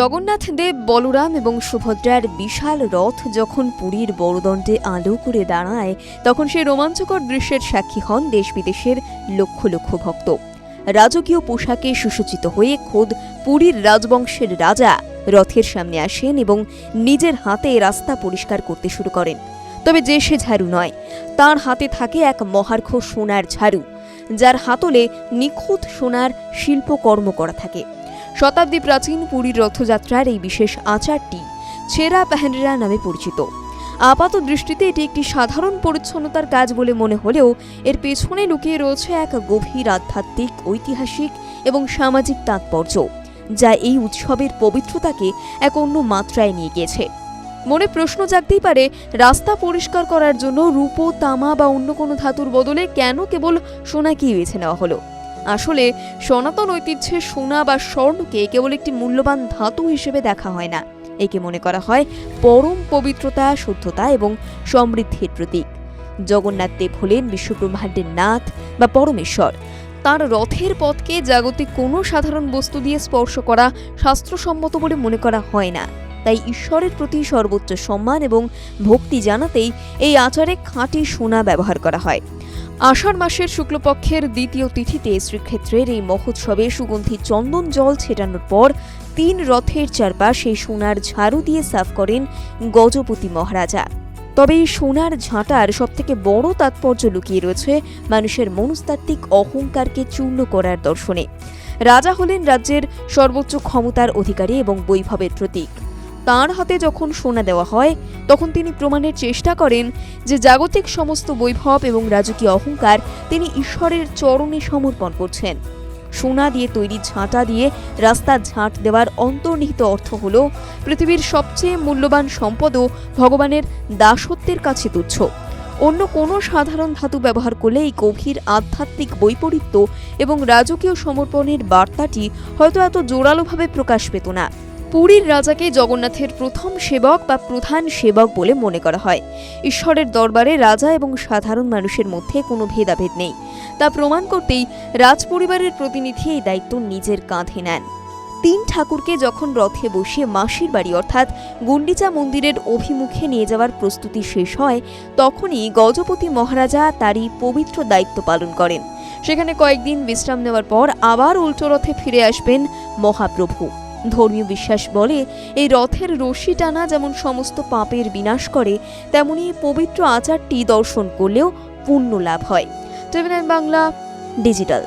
জগন্নাথ দেব, বলরাম এবং সুভদ্রার বিশাল রথ যখন পুরীর বড়দণ্ডে আলো করে দাঁড়ায়, তখন সেই রোমাঞ্চকর দৃশ্যের সাক্ষী হন দেশ বিদেশের লক্ষ লক্ষ ভক্ত। রাজকীয় পোশাকে সুসজ্জিত হয়ে খোদ পুরীর রাজবংশের রাজা রথের সামনে আসেন এবং নিজের হাতে রাস্তা পরিষ্কার করতে শুরু করেন। তবে যে সে ঝাড়ু নয়, তার হাতে থাকে এক মহার্ঘ সোনার ঝাড়ু, যার হাতলে নিখুঁত সোনার শিল্পকর্ম করা থাকে। শতাব্দী প্রাচীন পুরীর রথযাত্রার এই বিশেষ আচারটি ছেঁড়া পেহেনরা নামে পরিচিত। আপাত দৃষ্টিতে এটি একটি সাধারণ পরিচ্ছন্নতার কাজ বলে মনে হলেও এর পেছনে লুকিয়ে রয়েছে এক গভীর আধ্যাত্মিক, ঐতিহাসিক এবং সামাজিক তাৎপর্য, যা এই উৎসবের পবিত্রতাকে এক অন্য মাত্রায় নিয়ে গিয়েছে। মনে প্রশ্ন জাগতেই পারে, রাস্তা পরিষ্কার করার জন্য রূপো, তামা বা অন্য কোনো ধাতুর বদলে কেন কেবল সোনাকেই বেছে নেওয়া হলো? আসলে সনাতন ঐতিহ্যে সোনা বা স্বর্ণকে কেবল একটি মূল্যবান ধাতু হিসেবে দেখা হয় না, একে মনে করা হয় পরম পবিত্রতা, শুদ্ধতা এবং সমৃদ্ধির প্রতীক। জগন্নাথ দেব হলেন বিশ্বব্রহ্মাণ্ডের নাথ বা পরমেশ্বর। তার রথের পথকে জাগতিক কোনো সাধারণ বস্তু দিয়ে স্পর্শ করা শাস্ত্রসম্মত বলে মনে করা হয় না। তাই ঈশ্বরের প্রতি সর্বোচ্চ সম্মান এবং ভক্তি জানাতেই এই আচারে খাঁটি সোনা ব্যবহার করা হয়। আষাঢ় মাসের শুক্লপক্ষের দ্বিতীয় তিথিতে শ্রীক্ষেত্রের এই মহোৎসবে সুগন্ধি চন্দন জল ছেটানোর পর 3 রথের চারপাশ এই সোনার ঝাড়ু দিয়ে সাফ করেন গজপতি মহারাজা। তবে এই সোনার ঝাঁটার সবথেকে বড় তাৎপর্য লুকিয়ে রয়েছে মানুষের মনস্তাত্ত্বিক অহংকারকে চূর্ণ করার দর্শনে। রাজা হলেন রাজ্যের সর্বোচ্চ ক্ষমতার অধিকারী এবং বৈভবের প্রতীক। তাঁর হাতে যখন সোনা দেওয়া হয়, তখন তিনি প্রমাণের চেষ্টা করেন যে জাগতিক সমস্ত বৈভব এবং রাজকীয় অহংকার তিনি ঈশ্বরের চরণে সমর্পণ করছেন। সোনা দিয়ে তৈরি ঝাঁটা দিয়ে রাস্তা ঝাঁট দেওয়ার অন্তর্নিহিত অর্থ হল পৃথিবীর সবচেয়ে মূল্যবান সম্পদও ভগবানের দাসত্বের কাছে তুচ্ছ। অন্য কোনো সাধারণ ধাতু ব্যবহার করলে এই গভীর আধ্যাত্মিক বৈপরীত্য এবং রাজকীয় সমর্পণের বার্তাটি হয়তো এত জোরালোভাবে প্রকাশ পেত না। পুরীর রাজাকে জগন্নাথের প্রথম সেবক বা প্রধান সেবক বলে মনে করা হয়। ঈশ্বরের দরবারে রাজা এবং সাধারণ মানুষের মধ্যে কোনো ভেদাভেদ নেই, তা প্রমাণ করতেই রাজপরিবারের প্রতিনিধি এই দায়িত্ব নিজের কাঁধে নেন। 3 ঠাকুরকে যখন রথে বসিয়ে মাসির বাড়ি অর্থাৎ গুন্ডিচা মন্দিরের অভিমুখে নিয়ে যাওয়ার প্রস্তুতি শেষ হয়, তখনই গজপতি মহারাজা তারই পবিত্র দায়িত্ব পালন করেন। সেখানে কয়েকদিন বিশ্রাম নেওয়ার পর আবার উল্টো রথে ফিরে আসবেন মহাপ্রভু। ধর্মীয় বিশ্বাস বলে, এই রথের রশি টানা যেমন সমস্ত পাপের বিনাশ করে, তেমনি পবিত্র আচারটি দর্শন করলেও পুণ্য লাভ হয়। টিভি9 বাংলা ডিজিটাল।